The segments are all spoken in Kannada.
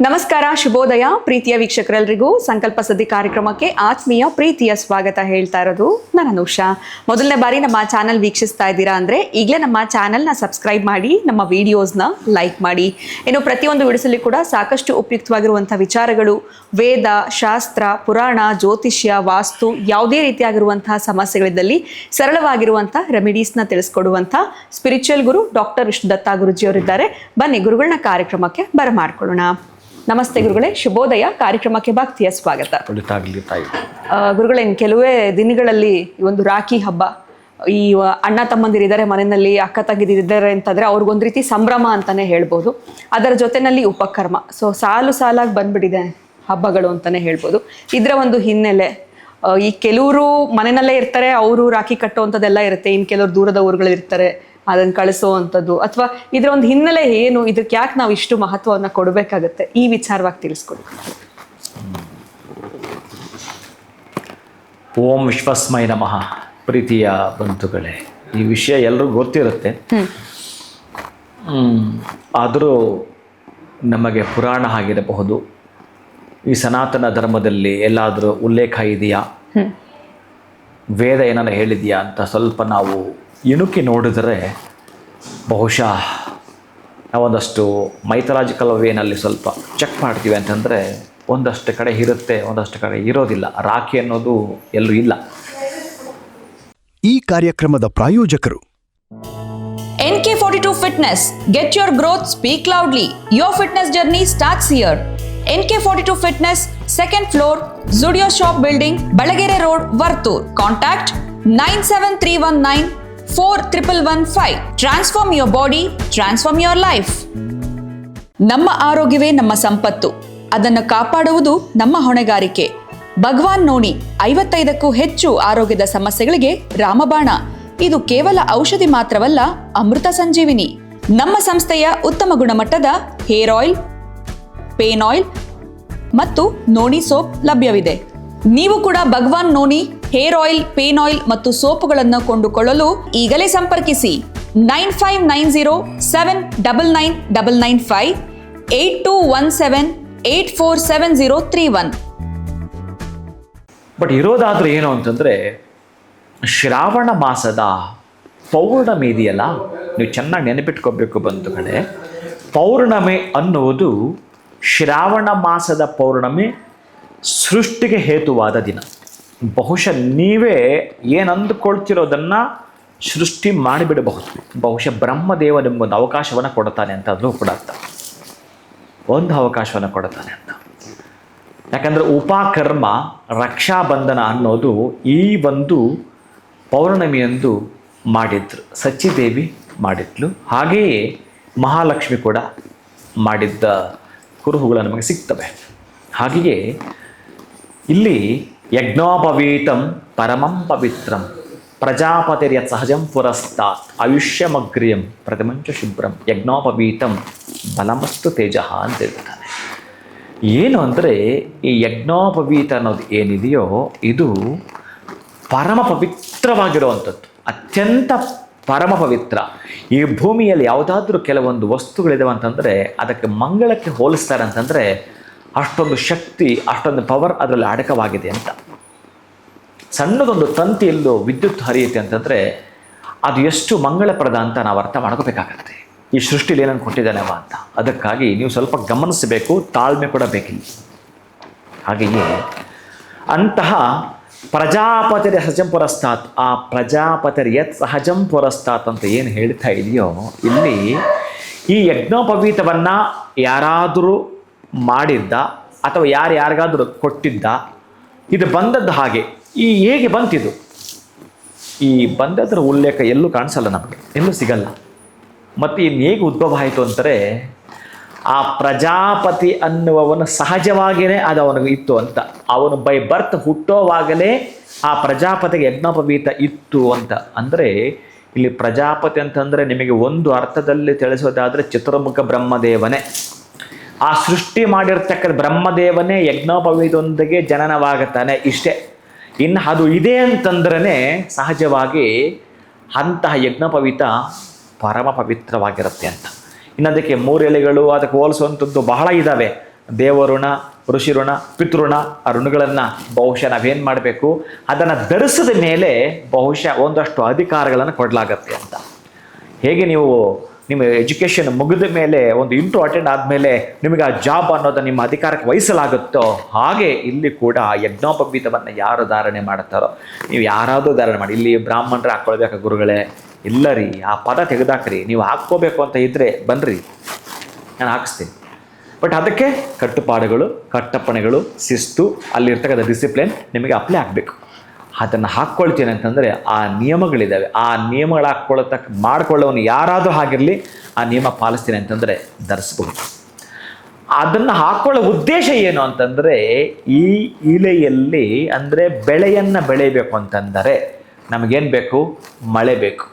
ನಮಸ್ಕಾರ, ಶುಭೋದಯ ಪ್ರೀತಿಯ ವೀಕ್ಷಕರೆಲ್ಲರಿಗೂ ಸಂಕಲ್ಪ ಸದ್ದಿ ಕಾರ್ಯಕ್ರಮಕ್ಕೆ ಆತ್ಮೀಯ ಪ್ರೀತಿಯ ಸ್ವಾಗತ ಹೇಳ್ತಾ ಇರೋದು ನಾನು ಅನುಷಾ. ಮೊದಲನೇ ಬಾರಿ ನಮ್ಮ ಚಾನಲ್ ವೀಕ್ಷಿಸ್ತಾ ಇದ್ದೀರಾ ಅಂದರೆ ಈಗಲೇ ನಮ್ಮ ಚಾನಲ್ನ ಸಬ್ಸ್ಕ್ರೈಬ್ ಮಾಡಿ, ನಮ್ಮ ವಿಡಿಯೋಸ್ನ ಲೈಕ್ ಮಾಡಿ. ಇನ್ನು ಪ್ರತಿಯೊಂದು ವಿಡಿಯೋಸಲ್ಲಿ ಕೂಡ ಸಾಕಷ್ಟು ಉಪಯುಕ್ತವಾಗಿರುವಂಥ ವಿಚಾರಗಳು, ವೇದ, ಶಾಸ್ತ್ರ, ಪುರಾಣ, ಜ್ಯೋತಿಷ್ಯ, ವಾಸ್ತು, ಯಾವುದೇ ರೀತಿಯಾಗಿರುವಂತಹ ಸಮಸ್ಯೆಗಳಿದ್ದಲ್ಲಿ ಸರಳವಾಗಿರುವಂಥ ರೆಮಿಡೀಸ್ನ ತಿಳಿಸ್ಕೊಡುವಂಥ ಸ್ಪಿರಿಚುವಲ್ ಗುರು ಡಾಕ್ಟರ್ ವಿಷ್ಣುದತ್ತ ಗುರುಜಿಯವರಿದ್ದಾರೆ. ಬನ್ನಿ ಗುರುಗಳನ್ನ ಕಾರ್ಯಕ್ರಮಕ್ಕೆ ಬರಮಾಡ್ಕೊಳ್ಳೋಣ. ನಮಸ್ತೆ ಗುರುಗಳೇ, ಶುಭೋದಯ. ಕಾರ್ಯಕ್ರಮಕ್ಕೆ ಭಕ್ತಿಯ ಸ್ವಾಗತ. ಗುರುಗಳೇ, ಕೆಲವೇ ದಿನಗಳಲ್ಲಿ ಈ ಒಂದು ರಾಖಿ ಹಬ್ಬ, ಈ ಅಣ್ಣ ತಮ್ಮಂದಿರಿದ್ದಾರೆ ಮನೆಯಲ್ಲಿ, ಅಕ್ಕ ತಂಗಿದಿದ್ದಾರೆ ಅಂತಂದರೆ ಅವ್ರಿಗೊಂದು ರೀತಿ ಸಂಭ್ರಮ ಅಂತಲೇ ಹೇಳ್ಬೋದು. ಅದರ ಜೊತೆಯಲ್ಲಿ ಉಪಕರ್ಮ, ಸೊ ಸಾಲಾಗಿ ಬಂದ್ಬಿಟ್ಟಿದೆ ಹಬ್ಬಗಳು ಅಂತಲೇ ಹೇಳ್ಬೋದು. ಇದರ ಒಂದು ಹಿನ್ನೆಲೆ, ಈ ಕೆಲವರು ಮನೆಯಲ್ಲೇ ಇರ್ತಾರೆ, ಅವರು ರಾಖಿ ಕಟ್ಟುವಂಥದ್ದೆಲ್ಲ ಇರುತ್ತೆ, ಇನ್ನು ಕೆಲವರು ದೂರದ ಊರುಗಳಿರ್ತಾರೆ, ಅದನ್ನು ಕಳಿಸೋ ಅಂಥದ್ದು, ಅಥವಾ ಇದರ ಒಂದು ಹಿನ್ನೆಲೆ ಏನು, ಇದಕ್ಕೆ ಯಾಕೆ ನಾವು ಇಷ್ಟು ಮಹತ್ವವನ್ನು ಕೊಡಬೇಕಾಗತ್ತೆ, ಈ ವಿಚಾರವಾಗಿ ತಿಳಿಸ್ಕೊಡಿ. ಓಂ ವಿಶ್ವಸ್ಮೈ ನಮಃ. ಪ್ರೀತಿಯ ಬಂಧುಗಳೇ, ಈ ವಿಷಯ ಎಲ್ರಿಗೂ ಗೊತ್ತಿರುತ್ತೆ, ಆದರೂ ನಮಗೆ ಪುರಾಣ ಆಗಿರಬಹುದು, ಈ ಸನಾತನ ಧರ್ಮದಲ್ಲಿ ಎಲ್ಲಾದರೂ ಉಲ್ಲೇಖ ಇದೆಯಾ, ವೇದ ಏನಾರ ಹೇಳಿದೆಯಾ ಅಂತ ಸ್ವಲ್ಪ ನಾವು ಇಣುಕಿ ನೋಡಿದರೆ ಬಹುಶಃ ನಾವೊಂದಷ್ಟು ಮೈಥಲಾಜಿಕಲ್ ವೇನಲ್ಲಿ ಸ್ವಲ್ಪ ಚೆಕ್ ಮಾಡ್ತೀವಿ. ಅಂತಂದರೆ ಒಂದಷ್ಟು ಕಡೆ ಇರುತ್ತೆ, ಒಂದಷ್ಟು ಕಡೆ ಇರೋದಿಲ್ಲ. ರಾಖಿ ಅನ್ನೋದು ಎಲ್ಲೂ ಇಲ್ಲ. ಈ ಕಾರ್ಯಕ್ರಮದ ಪ್ರಾಯೋಜಕರು NK42 Fitness. Get your growth, speak loudly. Your fitness journey starts here. NK42 Fitness, second floor, Zudio Shop Building, Balagere Road, Vartur. Contact 97319 4115. Transform your body, transform your life. ನಮ್ಮ ಆರೋಗ್ಯವೇ ನಮ್ಮ ಸಂಪತ್ತು, ಅದನ್ನು ಕಾಪಾಡುವುದು ನಮ್ಮ ಹೊಣೆಗಾರಿಕೆ. ಭಗವಾನ್ ನೋನಿ 55ಕ್ಕೂ ಹೆಚ್ಚು ಆರೋಗ್ಯದ ಸಮಸ್ಯೆಗಳಿಗೆ ರಾಮಬಾಣ. ಇದು ಕೇವಲ ಔಷಧಿ ಮಾತ್ರವಲ್ಲ, ಅಮೃತ ಸಂಜೀವಿನಿ. ನಮ್ಮ ಸಂಸ್ಥೆಯ ಉತ್ತಮ ಗುಣಮಟ್ಟದ ಹೇರ್ ಆಯಿಲ್, ಪೇನ್ ಆಯಿಲ್ ಮತ್ತು ನೋನಿ ಸೋಪ್ ಲಭ್ಯವಿದೆ. ನೀವು ಕೂಡ Bhagwan noni hair oil, pain oil ಮತ್ತು ಸೋಪುಗಳನ್ನು ಕೊಂಡುಕೊಳ್ಳಲು ಈಗಲೇ ಸಂಪರ್ಕಿಸಿ 9590799995 8217847031. ಬಟ್ ಇರೋದಾದ್ರೂ ಏನು ಅಂತಂದರೆ, ಶ್ರಾವಣ ಮಾಸದ ಪೌರ್ಣಮಿ ಇದೆಯಲ್ಲ, ನೀವು ಚೆನ್ನಾಗಿ ನೆನಪಿಟ್ಕೋಬೇಕು ಬಂಧುಗಳೇ. ಪೌರ್ಣಮಿ ಅನ್ನುವುದು, ಶ್ರಾವಣ ಮಾಸದ ಪೌರ್ಣಮಿ ಸೃಷ್ಟಿಗೆ ಹೇತುವಾದ ದಿನ. ಬಹುಶಃ ನೀವೇ ಏನು ಅಂದುಕೊಳ್ತಿರೋದನ್ನು ಸೃಷ್ಟಿ ಮಾಡಿಬಿಡಬಹುದು. ಬಹುಶಃ ಬ್ರಹ್ಮದೇವ ನಿಮಗೊಂದು ಅವಕಾಶವನ್ನು ಕೊಡ್ತಾನೆ ಅಂತ ಆದರೂ ಕೂಡ ಅರ್ಥ, ಒಂದು ಅವಕಾಶವನ್ನು ಕೊಡ್ತಾನೆ ಅಂತ. ಯಾಕಂದರೆ ಉಪಕರ್ಮ ರಕ್ಷಾಬಂಧನ ಅನ್ನೋದು ಈ ಒಂದು ಪೌರ್ಣಮಿಯಂದು ಮಾಡಿದ್ರು. ಸಚ್ಚಿದೇವಿ ಮಾಡಿದ್ಲು, ಹಾಗೆಯೇ ಮಹಾಲಕ್ಷ್ಮಿ ಕೂಡ ಮಾಡಿದ್ದ ಕುರುಹುಗಳು ನಮಗೆ ಸಿಗ್ತವೆ. ಹಾಗೆಯೇ ಇಲ್ಲಿ ಯಜ್ಞೋಪವೀತಂ ಪರಮಂ ಪವಿತ್ರಂ ಪ್ರಜಾಪತಿರ್ಯತ್ ಸಹಜಂ ಪುರಸ್ತಾತ್ ಆಯುಷ್ಯಮಗ್ರಿಯಂ ಪ್ರಥಮಂಚ ಶುಭ್ರಂ ಯಜ್ಞೋಪವೀತಂ ಬಲಮಸ್ತು ತೇಜಃ ಅಂತ ಹೇಳ್ತಾನೆ. ಏನು ಅಂದರೆ, ಈ ಯಜ್ಞೋಪವೀತ ಅನ್ನೋದು ಏನಿದೆಯೋ ಇದು ಪರಮ ಪವಿತ್ರವಾಗಿರುವಂಥದ್ದು, ಅತ್ಯಂತ ಪರಮ ಪವಿತ್ರ. ಈ ಭೂಮಿಯಲ್ಲಿ ಯಾವುದಾದ್ರೂ ಕೆಲವೊಂದು ವಸ್ತುಗಳಿದಾವೆ ಅಂತಂದರೆ ಅದಕ್ಕೆ ಮಂಗಳಕ್ಕೆ ಹೋಲಿಸ್ತಾರೆ ಅಂತಂದರೆ ಅಷ್ಟೊಂದು ಶಕ್ತಿ, ಅಷ್ಟೊಂದು ಪವರ್ ಅದರಲ್ಲಿ ಅಡಕವಾಗಿದೆ ಅಂತ. ಸಣ್ಣದೊಂದು ತಂತಿಯಲ್ಲೂ ವಿದ್ಯುತ್ ಹರಿಯುತ್ತೆ ಅಂತಂದರೆ ಅದು ಎಷ್ಟು ಮಂಗಳಪ್ರದ ಅಂತ ನಾವು ಅರ್ಥ ಮಾಡ್ಕೋಬೇಕಾಗತ್ತೆ. ಈ ಸೃಷ್ಟಿಲಿ ಏನನ್ನು ಕೊಟ್ಟಿದ್ದಾನೆವ ಅಂತ. ಅದಕ್ಕಾಗಿ ನೀವು ಸ್ವಲ್ಪ ಗಮನಿಸಬೇಕು, ತಾಳ್ಮೆ ಕೂಡ ಬೇಕಿಲ್ಲ. ಹಾಗೆಯೇ ಅಂತಹ ಪ್ರಜಾಪತಿಯ ಸಹಜಂ ಪುರಸ್ತಾತ್, ಆ ಪ್ರಜಾಪತಿಯ ಯತ್ ಸಹಜಂ ಪುರಸ್ತಾತ್ ಅಂತ ಏನು ಹೇಳ್ತಾ ಇದೆಯೋ, ಇಲ್ಲಿ ಈ ಯಜ್ಞೋಪವೀತವನ್ನು ಯಾರಾದರೂ ಮಾಡಿದ್ದ ಅಥವಾ ಯಾರಿಗಾದರೂ ಕೊಟ್ಟಿದ್ದ, ಇದು ಬಂದದ್ದು ಹಾಗೆ. ಈ ಹೇಗೆ ಬಂತಿದು, ಈ ಬಂದದ್ರ ಉಲ್ಲೇಖ ಎಲ್ಲೂ ಕಾಣಿಸಲ್ಲ, ನಮಗೆ ಎಲ್ಲೂ ಸಿಗಲ್ಲ. ಮತ್ತು ಇನ್ನು ಹೇಗೆ ಉದ್ಭವ ಆಯಿತು ಅಂತಾರೆ, ಆ ಪ್ರಜಾಪತಿ ಅನ್ನುವವನು ಸಹಜವಾಗಿಯೇ ಅದು ಅವನಿಗೆ ಇತ್ತು ಅಂತ. ಅವನು ಬೈ ಬರ್ತ್ ಹುಟ್ಟೋವಾಗಲೇ ಆ ಪ್ರಜಾಪತಿಗೆ ಯಜ್ಞೋಪವೀತ ಇತ್ತು ಅಂತ. ಅಂದರೆ ಇಲ್ಲಿ ಪ್ರಜಾಪತಿ ಅಂತಂದರೆ ನಿಮಗೆ ಒಂದು ಅರ್ಥದಲ್ಲಿ ತಿಳಿಸೋದಾದರೆ ಚತುರ್ಮುಖ ಬ್ರಹ್ಮದೇವನೇ. ಆ ಸೃಷ್ಟಿ ಮಾಡಿರ್ತಕ್ಕಂಥ ಬ್ರಹ್ಮದೇವನೇ ಯಜ್ಞೋಪವೀತದೊಂದಿಗೆ ಜನನವಾಗುತ್ತಾನೆ, ಇಷ್ಟೇ. ಇನ್ನು ಅದು ಇದೆ ಅಂತಂದ್ರೇ ಸಹಜವಾಗಿ ಅಂತಹ ಯಜ್ಞೋಪವೀತ ಪರಮ ಪವಿತ್ರವಾಗಿರುತ್ತೆ ಅಂತ. ಇನ್ನು ಅದಕ್ಕೆ 3 ಎಲೆಗಳು ಅದಕ್ಕೆ ಹೋಲಿಸುವಂಥದ್ದು ಬಹಳ ಇದ್ದಾವೆ. ದೇವಋಣ, ಋಷಿಋಣ, ಪಿತೃಋಣ, ಆ ಋಣಗಳನ್ನು ಬಹುಶಃ ನಾವೇನು ಮಾಡಬೇಕು, ಅದನ್ನು ಧರಿಸಿದ ಮೇಲೆ ಬಹುಶಃ ಒಂದಷ್ಟು ಅಧಿಕಾರಗಳನ್ನು ಕೊಡಲಾಗತ್ತೆ ಅಂತ. ಹೇಗೆ ನೀವು ನಿಮ್ಮ ಎಜುಕೇಷನ್ ಮುಗಿದ ಮೇಲೆ ಒಂದು ಇಂಟರ್ವ್ಯೂ ಅಟೆಂಡ್ ಆದಮೇಲೆ ನಿಮಗೆ ಆ ಜಾಬ್ ಅನ್ನೋದು ನಿಮ್ಮ ಅಧಿಕಾರಕ್ಕೆ ವಹಿಸಲಾಗುತ್ತೋ, ಹಾಗೆ ಇಲ್ಲಿ ಕೂಡ ಯಜ್ಞೋಪವೀತವನ್ನು ಯಾರು ಧಾರಣೆ ಮಾಡ್ತಾರೋ, ನೀವು ಯಾರಾದರೂ ಧಾರಣೆ ಮಾಡಿ. ಇಲ್ಲಿ ಬ್ರಾಹ್ಮಣರು ಹಾಕ್ಕೊಳ್ಬೇಕಾ ಗುರುಗಳೇ? ಇಲ್ಲ ರೀ, ಆ ಪದ ತೆಗೆದಾಕ್ರಿ. ನೀವು ಹಾಕ್ಕೋಬೇಕು ಅಂತ ಇದ್ದರೆ ಬನ್ನಿರಿ, ನಾನು ಹಾಕಿಸ್ತೀನಿ. ಬಟ್ ಅದಕ್ಕೆ ಕಟ್ಟುಪಾಡುಗಳು, ಕಟ್ಟಪ್ಪಣೆಗಳು, ಶಿಸ್ತು, ಅಲ್ಲಿರ್ತಕ್ಕಂಥ ಡಿಸಿಪ್ಲಿನ್ ನಿಮಗೆ ಅಪ್ಲೈ ಆಗಬೇಕು. ಅದನ್ನು ಹಾಕ್ಕೊಳ್ತೀನಿ ಅಂತಂದರೆ ಆ ನಿಯಮಗಳಿದ್ದಾವೆ. ಆ ನಿಯಮಗಳು ಮಾಡ್ಕೊಳ್ಳೋನು ಯಾರಾದರೂ ಆಗಿರಲಿ, ಆ ನಿಯಮ ಪಾಲಿಸ್ತೀನಿ ಅಂತಂದರೆ ಧರಿಸ್ಬಹುದು. ಅದನ್ನು ಹಾಕ್ಕೊಳ್ಳೋ ಉದ್ದೇಶ ಏನು ಅಂತಂದರೆ, ಈ ಇಲೆಯಲ್ಲಿ ಅಂದರೆ ಬೆಳೆಯನ್ನು ಬೆಳೆಯಬೇಕು ಅಂತಂದರೆ ನಮಗೇನು ಬೇಕು? ಮಳೆ ಬೇಕು.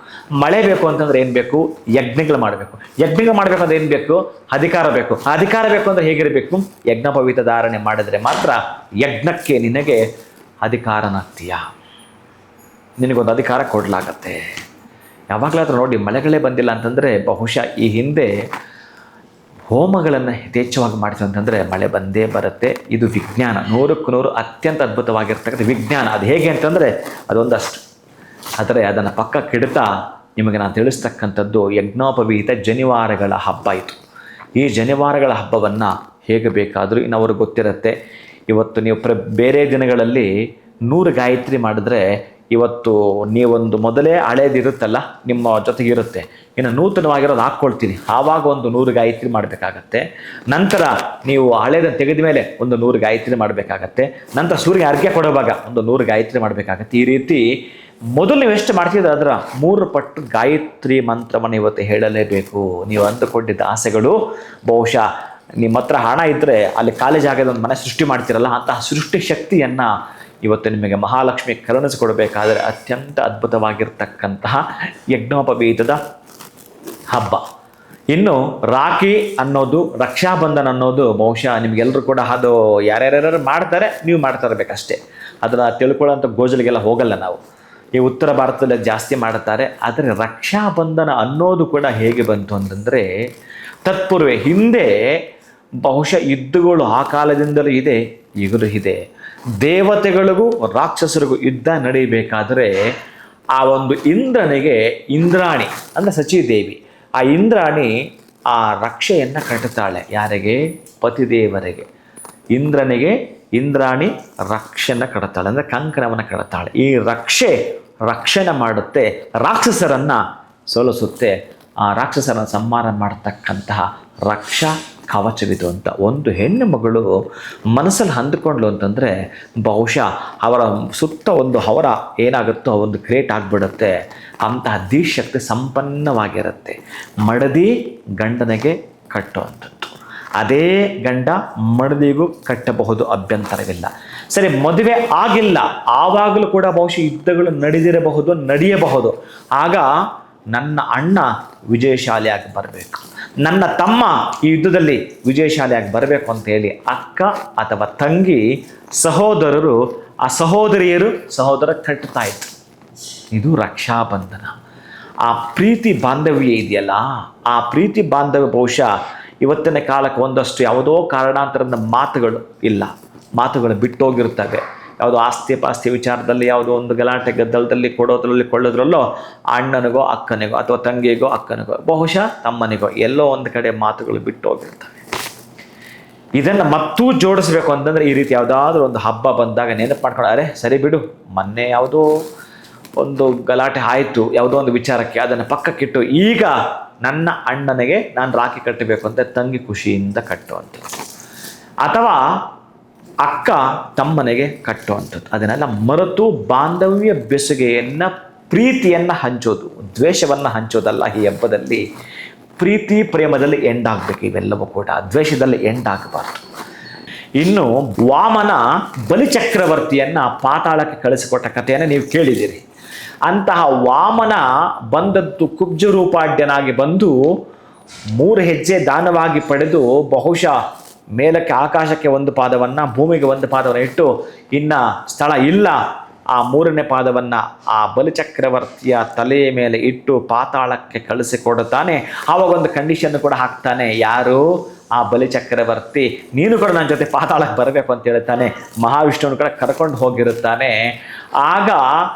ಮಳೆ ಬೇಕು ಅಂತಂದ್ರೆ ಏನು ಬೇಕು? ಯಜ್ಞಗಳು ಮಾಡಬೇಕು. ಯಜ್ಞಗಳು ಮಾಡಬೇಕಂದ್ರೆ ಏನು ಬೇಕು? ಅಧಿಕಾರ ಬೇಕು. ಅಧಿಕಾರ ಬೇಕು ಅಂದರೆ ಹೇಗಿರಬೇಕು? ಯಜ್ಞೋಪವೀತ ಧಾರಣೆ ಮಾಡಿದ್ರೆ ಮಾತ್ರ ಯಜ್ಞಕ್ಕೆ ನಿನಗೆ ಅಧಿಕಾರನಾಗ್ತೀಯ, ನಿನಗೊಂದು ಅಧಿಕಾರ ಕೊಡಲಾಗತ್ತೆ. ಯಾವಾಗಲಾದ್ರೂ ನೋಡಿ, ಮಳೆಗಳೇ ಬಂದಿಲ್ಲ ಅಂತಂದರೆ ಬಹುಶಃ ಈ ಹಿಂದೆ ಹೋಮಗಳನ್ನು ಯಥೇಚ್ಛವಾಗಿ ಮಾಡ್ತೀವಿ ಅಂತಂದರೆ ಮಳೆ ಬಂದೇ ಬರುತ್ತೆ. ಇದು ವಿಜ್ಞಾನ, 100ಕ್ಕೆ 100 ಅತ್ಯಂತ ಅದ್ಭುತವಾಗಿರ್ತಕ್ಕಂಥ ವಿಜ್ಞಾನ. ಅದು ಹೇಗೆ ಅಂತಂದರೆ ಅದೊಂದಷ್ಟು. ಆದರೆ ಅದನ್ನು ಪಕ್ಕಕ್ಕಿಡ್ತಾ ನಿಮಗೆ ನಾನು ತಿಳಿಸ್ತಕ್ಕಂಥದ್ದು ಯಜ್ಞೋಪವೀತ ಜನಿವಾರಗಳ ಹಬ್ಬ ಇದು. ಈ ಜನಿವಾರಗಳ ಹಬ್ಬವನ್ನು ಹೇಗೆ ಬೇಕಾದರೂ ಇನ್ನವರು ಗೊತ್ತಿರುತ್ತೆ. ಇವತ್ತು ನೀವು ಬೇರೆ ದಿನಗಳಲ್ಲಿ 100 ಗಾಯತ್ರಿ ಮಾಡಿದ್ರೆ, ಇವತ್ತು ನೀವೊಂದು ಮೊದಲೇ ಹಳೇದಿರುತ್ತಲ್ಲ ನಿಮ್ಮ ಜೊತೆಗಿರುತ್ತೆ, ಇನ್ನು ನೂತನವಾಗಿರೋದು ಹಾಕ್ಕೊಳ್ತೀನಿ, ಆವಾಗ ಒಂದು 100 ಗಾಯತ್ರಿ ಮಾಡಬೇಕಾಗತ್ತೆ. ನಂತರ ನೀವು ಹಳೇದನ್ನು ತೆಗೆದ ಮೇಲೆ ಒಂದು 100 ಗಾಯತ್ರಿ ಮಾಡಬೇಕಾಗತ್ತೆ. ನಂತರ ಸೂರ್ಯ ಅರ್ಘ್ಯ ಕೊಡುವಾಗ ಒಂದು 100 ಗಾಯತ್ರಿ ಮಾಡಬೇಕಾಗತ್ತೆ. ಈ ರೀತಿ ಮೊದಲು ನೀವು ಎಷ್ಟು ಮಾಡ್ತಿದ್ರೆ ಅದರ 3 ಪಟ್ಟು ಗಾಯತ್ರಿ ಮಂತ್ರವನ್ನು ಇವತ್ತು ಹೇಳಲೇಬೇಕು. ನೀವು ಅಂದುಕೊಂಡಿದ್ದ ಆಸೆಗಳು, ಬಹುಶಃ ನಿಮ್ಮ ಹತ್ರ ಹಣ ಇದ್ದರೆ ಅಲ್ಲಿ ಖಾಲಿ ಜಾಗದ ಒಂದು ಮನೆ ಸೃಷ್ಟಿ ಮಾಡ್ತಿರಲ್ಲ, ಅಂತಹ ಸೃಷ್ಟಿ ಶಕ್ತಿಯನ್ನು ಇವತ್ತು ನಿಮಗೆ ಮಹಾಲಕ್ಷ್ಮಿ ಕರುಣಿಸಿಕೊಡಬೇಕಾದರೆ ಅತ್ಯಂತ ಅದ್ಭುತವಾಗಿರ್ತಕ್ಕಂತಹ ಯಜ್ಞೋಪವೀತದ ಹಬ್ಬ. ಇನ್ನು ರಾಖಿ ಅನ್ನೋದು, ರಕ್ಷಾಬಂಧನ ಅನ್ನೋದು ಬಹುಶಃ ನಿಮಗೆಲ್ಲರೂ ಕೂಡ ಅದು ಯಾರ್ಯಾರು ಮಾಡ್ತಾರೆ, ನೀವು ಮಾಡ್ತಾ ಇರಬೇಕಷ್ಟೇ. ಅದನ್ನು ತಿಳ್ಕೊಳ್ಳೋಂಥ ಗೋಜಲಿಗೆಲ್ಲ ಹೋಗಲ್ಲ ನಾವು. ಈ ಉತ್ತರ ಭಾರತದಲ್ಲಿ ಜಾಸ್ತಿ ಮಾಡುತ್ತಾರೆ. ಆದರೆ ರಕ್ಷಾಬಂಧನ ಅನ್ನೋದು ಕೂಡ ಹೇಗೆ ಬಂತು ಅಂತಂದರೆ, ತತ್ಪೂರ್ವೆ ಹಿಂದೆ ಬಹುಶಃ ಯುದ್ಧಗಳು ಆ ಕಾಲದಿಂದಲೂ ಇದೆ, ಈಗಲೂ ಇದೆ. ದೇವತೆಗಳಿಗೂ ರಾಕ್ಷಸರಿಗೂ ಯುದ್ಧ ನಡೀಬೇಕಾದರೆ ಆ ಒಂದು ಇಂದ್ರನಿಗೆ ಇಂದ್ರಾಣಿ ಅಂದರೆ ಸಚಿದೇವಿ, ಆ ಇಂದ್ರಾಣಿ ಆ ರಕ್ಷೆಯನ್ನು ಕಟ್ಟುತ್ತಾಳೆ. ಯಾರಿಗೆ? ಪತಿದೇವರಿಗೆ. ಇಂದ್ರನಿಗೆ ಇಂದ್ರಾಣಿ ರಕ್ಷೆಯನ್ನು ಕಡುತ್ತಾಳೆ, ಅಂದರೆ ಕಂಕಣವನ್ನು ಕಡುತ್ತಾಳೆ. ಈ ರಕ್ಷಣೆ ಮಾಡುತ್ತೆ, ರಾಕ್ಷಸರನ್ನು ಸೋಲಿಸುತ್ತೆ. ಆ ರಾಕ್ಷಸರನ್ನು ಸಂಹಾರ ಮಾಡತಕ್ಕಂತಹ ರಕ್ಷಾ ಕವಚವಿದು ಅಂತ ಒಂದು ಹೆಣ್ಣು ಮಗಳು ಮನಸ್ಸಲ್ಲಿ ಅಂದುಕೊಂಡ್ಲು ಅಂತಂದರೆ ಬಹುಶಃ ಅವರ ಸುತ್ತ ಒಂದು ಅವರ ಏನಾಗುತ್ತೋ ಒಂದು ಕ್ರಿಯೇಟ್ ಆಗಿಬಿಡುತ್ತೆ. ಅಂತಹ ದಿಶಕ್ತಿ ಸಂಪನ್ನವಾಗಿರುತ್ತೆ. ಮಡದಿ ಗಂಡನಿಗೆ ಕಟ್ಟುವಂಥದ್ದು, ಅದೇ ಗಂಡ ಮಡದಿಗೂ ಕಟ್ಟಬಹುದು, ಅಭ್ಯಂತರವಿಲ್ಲ. ಸರಿ, ಮದುವೆ ಆಗಿಲ್ಲ, ಆವಾಗಲೂ ಕೂಡ ಬಹುಶಃ ಯುದ್ಧಗಳು ನಡೆಯಬಹುದು. ಆಗ ನನ್ನ ಅಣ್ಣ ವಿಜಯಶಾಲಿಯಾಗಿ ಬರಬೇಕು, ನನ್ನ ತಮ್ಮ ಈ ಯುದ್ಧದಲ್ಲಿ ವಿಜಯಶಾಲಿಯಾಗಿ ಬರಬೇಕು ಅಂತ ಹೇಳಿ ಅಕ್ಕ ಅಥವಾ ತಂಗಿ, ಸಹೋದರರು, ಆ ಸಹೋದರ ಕಟ್ಟುತ್ತಾ ಇತ್ತು. ಇದು ರಕ್ಷಾಬಂಧನ. ಆ ಪ್ರೀತಿ ಬಾಂಧವ್ಯ ಇದೆಯಲ್ಲ, ಆ ಪ್ರೀತಿ ಬಾಂಧವ್ಯ ಬಹುಶಃ ಇವತ್ತಿನ ಕಾಲಕ್ಕೆ ಒಂದಷ್ಟು ಯಾವುದೋ ಕಾರಣಾಂತರದ ಮಾತುಗಳು ಬಿಟ್ಟೋಗಿರ್ತವೆ. ಯಾವುದೋ ಆಸ್ತಿ ಪಾಸ್ತಿ ವಿಚಾರದಲ್ಲಿ ಯಾವುದೋ ಒಂದು ಗಲಾಟೆ ಗದ್ದಲದಲ್ಲಿ ಕೊಳ್ಳೋದ್ರಲ್ಲೋ ಅಣ್ಣನಿಗೋ ಅಕ್ಕನಿಗೋ ಅಥವಾ ತಂಗಿಗೋ ಅಕ್ಕನಿಗೋ ಬಹುಶಃ ತಮ್ಮನಿಗೋ ಎಲ್ಲೋ ಒಂದು ಕಡೆ ಮಾತುಗಳು ಬಿಟ್ಟೋಗಿರ್ತವೆ. ಇದನ್ನು ಮತ್ತೂ ಜೋಡಿಸ್ಬೇಕು ಅಂತಂದರೆ ಈ ರೀತಿ ಯಾವುದಾದ್ರೂ ಒಂದು ಹಬ್ಬ ಬಂದಾಗ ನೆನಪು ಮಾಡ್ಕೊಂಡು, ಅರೆ ಸರಿ ಬಿಡು, ಮೊನ್ನೆ ಯಾವುದೋ ಒಂದು ಗಲಾಟೆ ಆಯಿತು ಯಾವುದೋ ಒಂದು ವಿಚಾರಕ್ಕೆ, ಅದನ್ನು ಪಕ್ಕಕ್ಕಿಟ್ಟು ಈಗ ನನ್ನ ಅಣ್ಣನಿಗೆ ನಾನು ರಾಖಿ ಕಟ್ಟಬೇಕು ಅಂತ ತಂಗಿ ಖುಷಿಯಿಂದ ಕಟ್ಟುವಂಥದ್ದು, ಅಥವಾ ಅಕ್ಕ ತಮ್ಮನಿಗೆ ಕಟ್ಟುವಂಥದ್ದು. ಅದನ್ನೆಲ್ಲ ಮರೆತು ಬಾಂಧವ್ಯ ಬೆಸುಗೆಯನ್ನು, ಪ್ರೀತಿಯನ್ನು ಹಂಚೋದು, ದ್ವೇಷವನ್ನು ಹಂಚೋದಲ್ಲ. ಈ ಹಬ್ಬದಲ್ಲಿ ಪ್ರೀತಿ ಪ್ರೇಮದಲ್ಲಿ ಎಂಡ್ ಆಗಬೇಕು. ಇವೆಲ್ಲವೂ ಕೂಡ ದ್ವೇಷದಲ್ಲಿ ಎಂಡ್ ಆಗಬಾರ್ದು. ಇನ್ನು ವಾಮನ ಬಲಿಚಕ್ರವರ್ತಿಯನ್ನು ಪಾತಾಳಕ್ಕೆ ಕಳಿಸಿಕೊಟ್ಟ ಕಥೆಯನ್ನು ನೀವು ಕೇಳಿದ್ದೀರಿ. ಅಂತಹ ವಾಮನ ಬಂದದ್ದು ಕುಬ್ಜರೂಪಾಢ್ಯನಾಗಿ ಬಂದು 3 ಹೆಜ್ಜೆ ದಾನವಾಗಿ ಪಡೆದು ಬಹುಶಃ ಮೇಲಕ್ಕೆ ಆಕಾಶಕ್ಕೆ ಒಂದು ಪಾದವನ್ನು, ಭೂಮಿಗೆ ಒಂದು ಪಾದವನ್ನು ಇಟ್ಟು, ಇನ್ನು ಸ್ಥಳ ಇಲ್ಲ, ಆ 3ನೇ ಪಾದವನ್ನು ಆ ಬಲಿಚಕ್ರವರ್ತಿಯ ತಲೆಯ ಮೇಲೆ ಇಟ್ಟು ಪಾತಾಳಕ್ಕೆ ಕಳಿಸಿಕೊಡುತ್ತಾನೆ. ಆವಾಗ ಒಂದು ಕಂಡೀಷನ್ ಕೂಡ ಹಾಕ್ತಾನೆ. ಯಾರು? ಆ ಆ ಬಲಿಚಕ್ರವರ್ತಿ ನೀನು ಕೂಡ ನನ್ನ ಜೊತೆ ಪಾತಾಳಕ್ಕೆ ಬರಬೇಕು ಅಂತ ಹೇಳ್ತಾನೆ. ಮಹಾವಿಷ್ಣುವನ್ನು ಕೂಡ ಕರ್ಕೊಂಡು ಹೋಗಿರುತ್ತಾನೆ. ಆಗ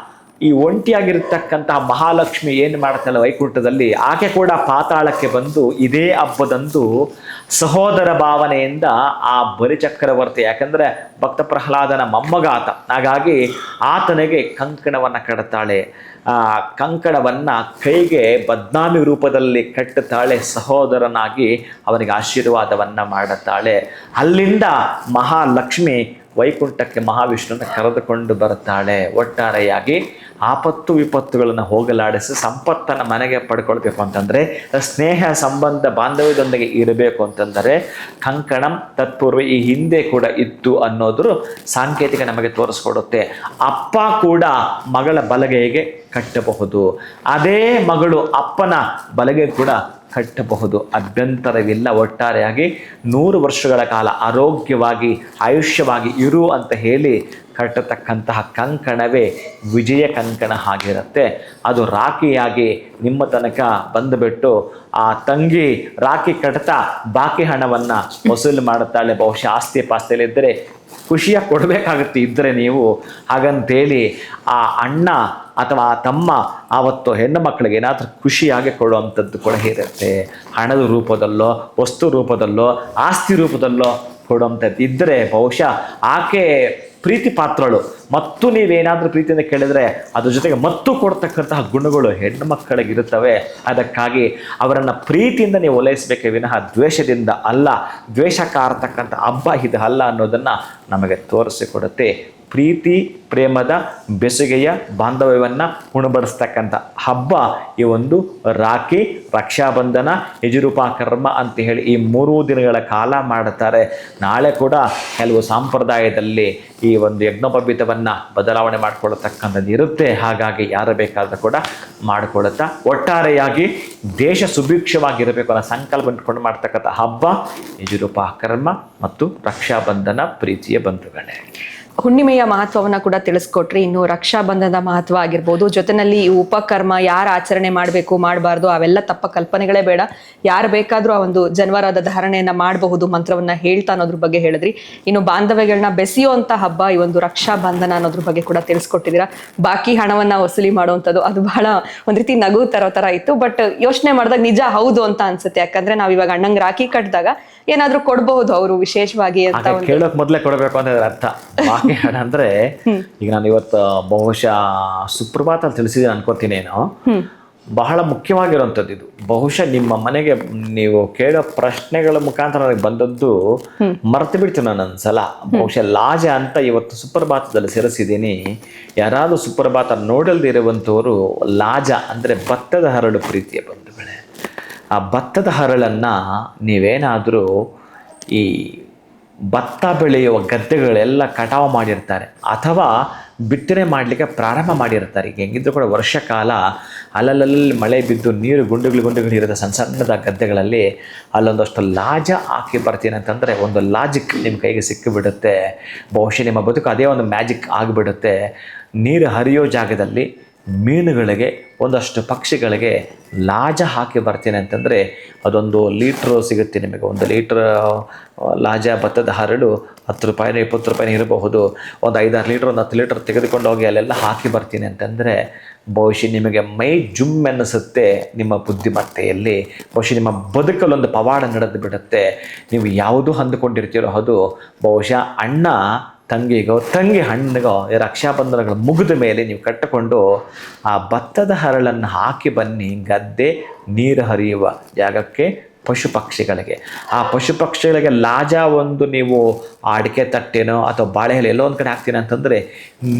ಈ ಒಂಟಿಯಾಗಿರ್ತಕ್ಕಂತಹ ಮಹಾಲಕ್ಷ್ಮಿ ಏನು ಮಾಡ್ತಾಳೆ ವೈಕುಂಠದಲ್ಲಿ, ಆಕೆ ಕೂಡ ಪಾತಾಳಕ್ಕೆ ಬಂದು ಇದೇ ಹಬ್ಬದಂದು ಸಹೋದರ ಭಾವನೆಯಿಂದ ಆ ಬಲಿಚಕ್ರವರ್ತಿ, ಯಾಕಂದರೆ ಭಕ್ತ ಪ್ರಹ್ಲಾದನ ಮೊಮ್ಮಗ ಆತ, ಹಾಗಾಗಿ ಆತನಿಗೆ ಕಂಕಣವನ್ನು ಕಟ್ತಾಳೆ. ಆ ಕಂಕಣವನ್ನು ಕೈಗೆ ಬದ್ನಾಮಿ ರೂಪದಲ್ಲಿ ಕಟ್ಟುತ್ತಾಳೆ. ಸಹೋದರನಾಗಿ ಅವನಿಗೆ ಆಶೀರ್ವಾದವನ್ನು ಮಾಡುತ್ತಾಳೆ. ಅಲ್ಲಿಂದ ಮಹಾಲಕ್ಷ್ಮಿ ವೈಕುಂಠಕ್ಕೆ ಮಹಾವಿಷ್ಣುನ ಕರೆದುಕೊಂಡು ಬರುತ್ತಾಳೆ. ಒಟ್ಟಾರೆಯಾಗಿ ಆಪತ್ತು ವಿಪತ್ತುಗಳನ್ನು ಹೋಗಲಾಡಿಸಿ ಸಂಪತ್ತನ್ನು ಮನೆಗೆ ಪಡ್ಕೊಳ್ಬೇಕು ಅಂತಂದರೆ, ಸ್ನೇಹ ಸಂಬಂಧ ಬಾಂಧವ್ಯದೊಂದಿಗೆ ಇರಬೇಕು ಅಂತಂದರೆ ಕಂಕಣಂ ತತ್ಪೂರ್ವ ಈ ಹಿಂದೆ ಕೂಡ ಇತ್ತು ಅನ್ನೋದ್ರ ಸಾಂಕೇತಿಕ ನಮಗೆ ತೋರಿಸ್ಕೊಡುತ್ತೆ. ಅಪ್ಪ ಕೂಡ ಮಗಳ ಬಲಗೈಗೆ ಕಟ್ಟಬಹುದು, ಅದೇ ಮಗಳು ಅಪ್ಪನ ಬಲಗೈ ಕೂಡ ಕಟ್ಟಬಹುದು, ಅಭ್ಯಂತರವಿಲ್ಲ. ಒಟ್ಟಾರೆಯಾಗಿ 100 ವರ್ಷಗಳ ಕಾಲ ಆರೋಗ್ಯವಾಗಿ ಆಯುಷ್ಯವಾಗಿ ಇರು ಅಂತ ಹೇಳಿ ಕಟ್ಟತಕ್ಕಂತಹ ಕಂಕಣವೇ ವಿಜಯ ಕಂಕಣ ಆಗಿರುತ್ತೆ. ಅದು ರಾಖಿಯಾಗಿ ನಿಮ್ಮ ತನಕ ಬಂದುಬಿಟ್ಟು ಆ ತಂಗಿ ರಾಖಿ ಕಟ್ತಾ ಬಾಕಿ ಹಣವನ್ನು ವಸೂಲು ಮಾಡುತ್ತಾಳೆ. ಬಹುಶಃ ಆಸ್ತಿ ಪಾಸ್ತಿಯಲ್ಲಿದ್ದರೆ ಖುಷಿಯಾಗಿ ಕೊಡಬೇಕಾಗುತ್ತೆ ಇದ್ದರೆ ನೀವು, ಹಾಗಂತೇಳಿ ಆ ಅಣ್ಣ ಅಥವಾ ಆ ತಮ್ಮ ಆವತ್ತು ಹೆಣ್ಣು ಮಕ್ಕಳಿಗೆ ಏನಾದರೂ ಖುಷಿಯಾಗಿ ಕೊಡುವಂಥದ್ದು ಕೂಡ ಇರುತ್ತೆ. ಹಣದ ರೂಪದಲ್ಲೋ ವಸ್ತು ರೂಪದಲ್ಲೋ ಆಸ್ತಿ ರೂಪದಲ್ಲೋ ಕೊಡುವಂಥದ್ದು ಇದ್ದರೆ ಬಹುಶಃ ಆಕೆ ಪ್ರೀತಿ ಪಾತ್ರಳು. ಮತ್ತು ನೀವೇನಾದರೂ ಪ್ರೀತಿಯಿಂದ ಕೇಳಿದರೆ ಅದ್ರ ಜೊತೆಗೆ ಮತ್ತು ಕೊಡ್ತಕ್ಕಂತಹ ಗುಣಗಳು ಹೆಣ್ಣು ಮಕ್ಕಳಿಗೆ ಇರುತ್ತವೆ. ಅದಕ್ಕಾಗಿ ಅವರನ್ನು ಪ್ರೀತಿಯಿಂದ ನೀವು ಓಲೈಸಬೇಕೇ ವಿನಃ ದ್ವೇಷದಿಂದ ಅಲ್ಲ. ದ್ವೇಷ ಕಾರತಕ್ಕಂಥ ಹಬ್ಬ ಇದು ಅಲ್ಲ ಅನ್ನೋದನ್ನು ನಮಗೆ ತೋರಿಸಿಕೊಡುತ್ತೆ. ಪ್ರೀತಿ ಪ್ರೇಮದ ಬೆಸುಗೆಯ ಬಾಂಧವ್ಯವನ್ನು ಉಣಬಡಿಸ್ತಕ್ಕಂಥ ಹಬ್ಬ ಈ ಒಂದು ರಾಖಿ, ರಕ್ಷಾಬಂಧನ, ಯಜುರೂಪಕರ್ಮ ಅಂತ ಹೇಳಿ ಈ 3 ದಿನಗಳ ಕಾಲ ಮಾಡುತ್ತಾರೆ. ನಾಳೆ ಕೂಡ ಕೆಲವು ಸಂಪ್ರದಾಯದಲ್ಲಿ ಈ ಒಂದು ಯಜ್ಞೋಪವೀತವನ್ನು ಬದಲಾವಣೆ ಮಾಡಿಕೊಳ್ಳತಕ್ಕಂಥದ್ದು ಇರುತ್ತೆ. ಹಾಗಾಗಿ ಯಾರು ಬೇಕಾದರೂ ಕೂಡ ಮಾಡಿಕೊಳ್ಳುತ್ತಾ ಒಟ್ಟಾರೆಯಾಗಿ ದೇಶ ಸುಭಿಕ್ಷವಾಗಿರಬೇಕು ಅನ್ನೋ ಸಂಕಲ್ಪ ಇಟ್ಕೊಂಡು ಮಾಡ್ತಕ್ಕಂಥ ಹಬ್ಬ ಯಜುರೂಪಕರ್ಮ ಮತ್ತು ರಕ್ಷಾಬಂಧನ. ಪ್ರೀತಿಯ ಬಂಧುಗಳೇ, ಹುಣ್ಣಿಮೆಯ ಮಹತ್ವವನ್ನು ಕೂಡ ತಿಳಿಸ್ಕೊಟ್ರಿ. ಇನ್ನು ರಕ್ಷಾಬಂಧನದ ಮಹತ್ವ ಆಗಿರ್ಬೋದು, ಜೊತೆಯಲ್ಲಿ ಈ ಉಪಕರ್ಮ ಯಾರು ಆಚರಣೆ ಮಾಡಬೇಕು ಮಾಡಬಾರ್ದು ಅವೆಲ್ಲ ತಪ್ಪ ಕಲ್ಪನೆಗಳೇ ಬೇಡ, ಯಾರು ಬೇಕಾದರೂ ಆ ಒಂದು ಜನವರದ ಧಾರಣೆಯನ್ನು ಮಾಡಬಹುದು ಮಂತ್ರವನ್ನು ಹೇಳ್ತಾ ಅನ್ನೋದ್ರ ಬಗ್ಗೆ ಹೇಳಿದ್ರಿ. ಇನ್ನು ಬಾಂಧವ್ಯಗಳನ್ನ ಬೆಸೆಯುವಂಥ ಹಬ್ಬ ಈ ಒಂದು ರಕ್ಷಾಬಂಧನ ಅನ್ನೋದ್ರ ಬಗ್ಗೆ ಕೂಡ ತಿಳಿಸ್ಕೊಟ್ಟಿದ್ದೀರಾ. ಬಾಕಿ ಹಣವನ್ನು ವಸೂಲಿ ಮಾಡುವಂಥದ್ದು ಅದು ಬಹಳ ಒಂದು ರೀತಿ ನಗು ತರೋ ಥರ ಇತ್ತು. ಬಟ್ ಯೋಚನೆ ಮಾಡಿದಾಗ ನಿಜ ಹೌದು ಅಂತ ಅನ್ಸುತ್ತೆ. ಯಾಕಂದ್ರೆ ನಾವು ಇವಾಗ ಅಣ್ಣಂಗೆ ರಾಖಿ ಕಟ್ಟಿದಾಗ ಏನಾದರೂ ಕೊಡಬಹುದು ಅವರು ವಿಶೇಷವಾಗಿ ಅಂತ ಕೇಳೋಕೆ ಮೊದಲೇ ಕೊಡಬೇಕು ಅಂತ ಅರ್ಥ. ಬಾಕಿ ಹಣ ಅಂದ್ರೆ ಈಗ ನಾನು ಇವತ್ತು ಬಹುಶಃ ಸುಪ್ರಭಾತ ತಿಳಿಸಿದ್ದೀನಿ ಅನ್ಕೋತೀನಿ. ಏನೋ ಬಹಳ ಮುಖ್ಯವಾಗಿರುವಂಥದ್ದು ಇದು. ಬಹುಶಃ ನಿಮ್ಮ ಮನೆಗೆ ನೀವು ಕೇಳೋ ಪ್ರಶ್ನೆಗಳ ಮುಖಾಂತರ ನನಗೆ ಬಂದದ್ದು ಮರ್ತು ಬಿಡ್ತೀನಿ ನಾನು ಒಂದ್ಸಲ. ಬಹುಶಃ ಲಾಜ ಅಂತ ಇವತ್ತು ಸುಪ್ರಭಾತದಲ್ಲಿ ಸೇರಿಸಿದ್ದೀನಿ. ಯಾರಾದರೂ ಸುಪ್ರಭಾತ ನೋಡಲ್ದಿರುವಂಥವರು ಲಾಜ ಅಂದರೆ ಭತ್ತದ ಹರಳು. ಪ್ರೀತಿಯ ಬಂಧುಗಳೇ, ಆ ಭತ್ತದ ಹರಳನ್ನು ನೀವೇನಾದರೂ ಈ ಭತ್ತ ಬೆಳೆಯುವ ಗದ್ದೆಗಳೆಲ್ಲ ಕಟಾವು ಮಾಡಿರ್ತಾರೆ ಅಥವಾ ಬಿತ್ತನೆ ಮಾಡಲಿಕ್ಕೆ ಪ್ರಾರಂಭ ಮಾಡಿರ್ತಾರೆ. ಈಗ ಹೆಂಗಿದ್ರು ಕೂಡ ವರ್ಷಕಾಲ ಅಲ್ಲಲ್ಲಿ ಮಳೆ ಬಿದ್ದು ನೀರು ಗುಂಡುಗಳು ಇರುತ್ತೆ ಸಣ್ಣ ಸಣ್ಣದ ಗದ್ದೆಗಳಲ್ಲಿ. ಅಲ್ಲೊಂದಷ್ಟು ಲಾಜ ಹಾಕಿ ಬರ್ತೀನಿ ಅಂತಂದರೆ ಒಂದು ಲಾಜಿಕ್ ನಿಮ್ಮ ಕೈಗೆ ಸಿಕ್ಕಿಬಿಡುತ್ತೆ. ಬಹುಶಃ ನಿಮ್ಮ ಬದುಕು ಅದೇ ಒಂದು ಮ್ಯಾಜಿಕ್ ಆಗಿಬಿಡುತ್ತೆ. ನೀರು ಹರಿಯೋ ಜಾಗದಲ್ಲಿ ಮೀನುಗಳಿಗೆ ಒಂದಷ್ಟು ಪಕ್ಷಿಗಳಿಗೆ ಲಾಜ ಹಾಕಿ ಬರ್ತೀನಿ ಅಂತಂದರೆ ಅದೊಂದು ಲೀಟ್ರು ಸಿಗುತ್ತೆ ನಿಮಗೆ. 1 ಲೀಟ್ರ್ ಲಾಜ ಭತ್ತದ ಹರಳು 10 ರೂಪಾಯಿನೋ 20 ರೂಪಾಯಿನೋ ಇರಬಹುದು. ಒಂದು 5-6 ಲೀಟ್ರ್ ಒಂದು 10 ಲೀಟ್ರ್ ತೆಗೆದುಕೊಂಡು ಹೋಗಿ ಅಲ್ಲೆಲ್ಲ ಹಾಕಿ ಬರ್ತೀನಿ ಅಂತಂದರೆ ಬಹುಶಃ ನಿಮಗೆ ಮೈ ಜುಮ್ ಎನ್ನಿಸುತ್ತೆ. ನಿಮ್ಮ ಬುದ್ಧಿಮತ್ತೆಯಲ್ಲಿ ಬಹುಶಃ ನಿಮ್ಮ ಬದುಕಲ್ಲೊಂದು ಪವಾಡ ನಡೆದು ಬಿಡುತ್ತೆ. ನೀವು ಯಾವುದೂ ಅಂದುಕೊಂಡಿರ್ತೀರೋ ಅದು ಬಹುಶಃ ಅಣ್ಣ ತಂಗಿಗೋ ತಂಗಿ ಹಣ್ಣಿಗೋ ರಕ್ಷಾಬಂಧನಗಳು ಮುಗಿದ ಮೇಲೆ ನೀವು ಕಟ್ಟಿಕೊಂಡು ಆ ಭತ್ತದ ಹರಳನ್ನು ಹಾಕಿ ಬನ್ನಿ ಗದ್ದೆ ನೀರು ಹರಿಯುವ ಜಾಗಕ್ಕೆ ಪಶು ಪಕ್ಷಿಗಳಿಗೆ. ಆ ಪಶು ಪಕ್ಷಿಗಳಿಗೆ ಲಾಜ ಒಂದು ನೀವು ಅಡಿಕೆ ತಟ್ಟೆನೋ ಅಥವಾ ಬಾಳೆಹೆಲೆ ಎಲ್ಲೋ ಒಂದು ಕಡೆ ಹಾಕ್ತೀನಿ ಅಂತಂದರೆ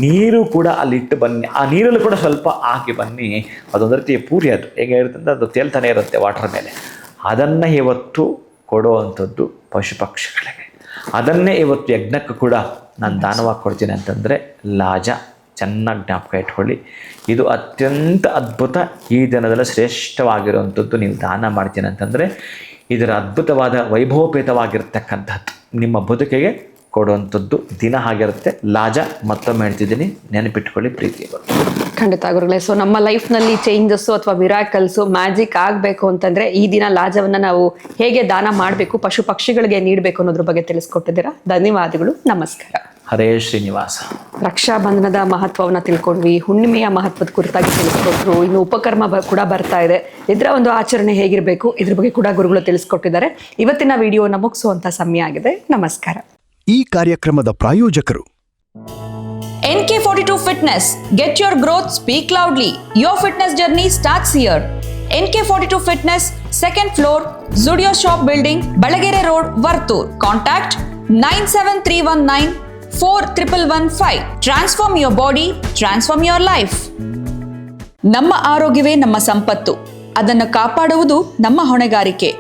ನೀರು ಕೂಡ ಅಲ್ಲಿ ಇಟ್ಟು ಬನ್ನಿ. ಆ ನೀರಲ್ಲೂ ಕೂಡ ಸ್ವಲ್ಪ ಹಾಕಿ ಬನ್ನಿ. ಅದೊಂದು ರೀತಿ ಪೂರಿ, ಅದು ಹೇಗೆ ಇರುತ್ತೆ ಅದು ತೇಲ್ತಾನೆ ಇರುತ್ತೆ ವಾಟರ್ ಮೇಲೆ. ಅದನ್ನು ಇವತ್ತು ಕೊಡುವಂಥದ್ದು ಪಶು ಪಕ್ಷಿಗಳಿಗೆ. ಅದನ್ನೇ ಇವತ್ತು ಯಜ್ಞಕ್ಕೂ ಕೂಡ ನಾನು ದಾನವಾಗಿ ಕೊಡ್ತೀನಿ ಅಂತಂದರೆ ಲಾಜ. ಚೆನ್ನಾಗಿ ಜ್ಞಾಪಕ ಇಟ್ಕೊಳ್ಳಿ. ಇದು ಅತ್ಯಂತ ಅದ್ಭುತ. ಈ ದಿನದಲ್ಲಿ ಶ್ರೇಷ್ಠವಾಗಿರುವಂಥದ್ದು. ನೀವು ದಾನ ಮಾಡ್ತೀನಿ ಅಂತಂದರೆ ಇದರ ಅದ್ಭುತವಾದ ವೈಭವಪೇತವಾಗಿರ್ತಕ್ಕಂಥದ್ದು ನಿಮ್ಮ ಬದುಕಿಗೆ ಕೊಡುವಂಥದ್ದು ದಿನ ಆಗಿರುತ್ತೆ. ಲಾಜ ಮತ್ತೊಮ್ಮೆ ಹೇಳ್ತಿದ್ದೀನಿ, ನೆನಪಿಟ್ಕೊಳ್ಳಿ ಪ್ರೀತಿಯವರು. ಖಂಡಿತ ಗುರುಗಳೇ. ಸೊ ನಮ್ಮ ಲೈಫ್ನಲ್ಲಿ ಚೇಂಜಸ್ಸು ಅಥವಾ ಮಿರಾಕಲ್ಸು ಮ್ಯಾಜಿಕ್ ಆಗಬೇಕು ಅಂತಂದರೆ ಈ ದಿನ ಲಾಜವನ್ನು ನಾವು ಹೇಗೆ ದಾನ ಮಾಡಬೇಕು, ಪಶು ಪಕ್ಷಿಗಳಿಗೆ ನೀಡಬೇಕು ಅನ್ನೋದ್ರ ಬಗ್ಗೆ ತಿಳಿಸ್ಕೊಟ್ಟಿದ್ದೀರಾ. ಧನ್ಯವಾದಗಳು. ನಮಸ್ಕಾರ. ಹರೇ ಶ್ರೀನಿವಾಸ. ರಕ್ಷಾಬಂಧನದ ಮಹತ್ವವನ್ನು ತಿಳ್ಕೊಂಡ್ವಿ, ಹುಣ್ಣಿಮೆಯ ಮಹತ್ವದ ಕುರಿತಾಗಿ ತಿಳಿಸ್ಕೊಟ್ರು. ಇನ್ನು ಉಪಕರ್ಮ ಕೂಡ ಬರ್ತಾ ಇದೆ, ಇದರ ಒಂದು ಆಚರಣೆ ಹೇಗಿರಬೇಕು ಇದ್ರ ಬಗ್ಗೆ ಕೂಡ ಗುರುಗಳು ತಿಳಿಸ್ಕೊಟ್ಟಿದ್ದಾರೆ. ಇವತ್ತಿನ ವಿಡಿಯೋನ ಮುಗಿಸುವಂಥ ಸಮಯ ಆಗಿದೆ. ನಮಸ್ಕಾರ. ಈ ಕಾರ್ಯಕ್ರಮದ ಪ್ರಾಯೋಜಕರು NK42 Fitness. Get your growth, speak loudly. Your fitness journey starts here. NK42 Fitness, second floor, Zudio Shop Building, Balagere Road, Vartur. Contact 97319 4115. Transform your body, transform your life. ನಮ್ಮ ಆರೋಗ್ಯವೇ ನಮ್ಮ ಸಂಪತ್ತು, ಅದನ್ನು ಕಾಪಾಡುವುದು ನಮ್ಮ ಹೊಣೆಗಾರಿಕೆ.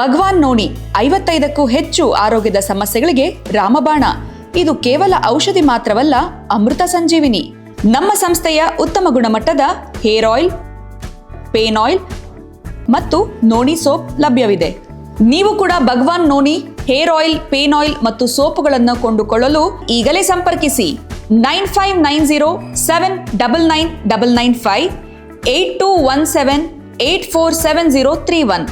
ಭಗವಾನ್ ನೋನಿ 55ಕ್ಕೂ ಹೆಚ್ಚು ಆರೋಗ್ಯದ ಸಮಸ್ಯೆಗಳಿಗೆ ರಾಮಬಾಣ. ಇದು ಕೇವಲ ಔಷಧಿ ಮಾತ್ರವಲ್ಲ, ಅಮೃತ ಸಂಜೀವಿನಿ. ನಮ್ಮ ಸಂಸ್ಥೆಯ ಉತ್ತಮ ಗುಣಮಟ್ಟದ ಹೇರ್ ಆಯಿಲ್, ಪೇನ್ ಆಯಿಲ್ ಮತ್ತು ನೋನಿ ಸೋಪ್ ಲಭ್ಯವಿದೆ. ನೀವು ಕೂಡ Bhagwan noni hair oil, pain oil ಮತ್ತು ಸೋಪುಗಳನ್ನು ಕೊಂಡುಕೊಳ್ಳಲು ಈಗಲೇ ಸಂಪರ್ಕಿಸಿ 9590799995 8217847031.